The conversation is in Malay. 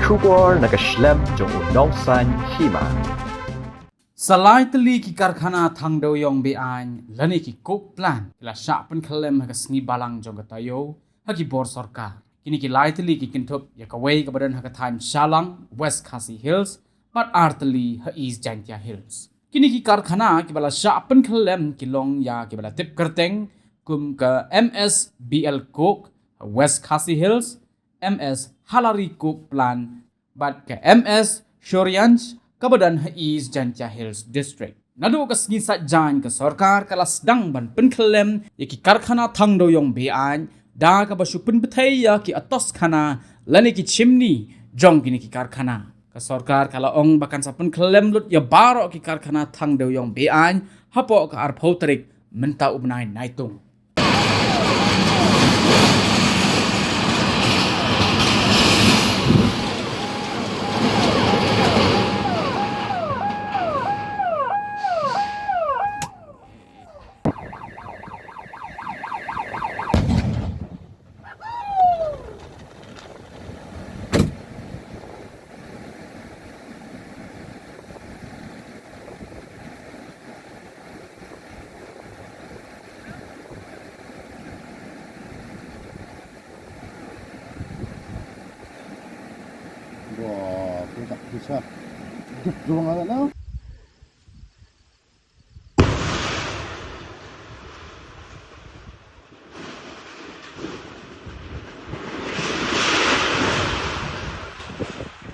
Shubor Nakashlem Jong Nongsan Hima. Salai Tylli ki Karkhana Thang Dewïong Be-Aiñ lani ki kop plan la Shah Pynkhyllem ha sni balang jong tayo ha ki bor sarkar kini ki lai Tylli ki Kynthup ya kawai ka badan ha ka time Shalang West Khasi Hills but Tylli ha East Jaiñtia Hills kini ki Karkhana ki bala Shah Pynkhyllem ki long ya ki bala tip kerteng kum ka MS BL Cook West Khasi Hills MS Halari Cook plan but ka MS Shorianj kabadan ha East Jaiñtia Hills District. Nado ka sgisat jan ka sarkar kalas dang ban Pynkhyllem ki Karkhana Thang Dewïong Be-Aiñ da ka basu penbetai ya ki atos khana lani ki chimney jong kini ki Karkhana. Ka sarkar kala ong bakan sa Pynkhyllem lut ya baro ki Karkhana Thang Dewïong Be-Aiñ hapo ka arpotrik menta ubnai naitung. Wah, aku tak bisa. Ruang agak lah.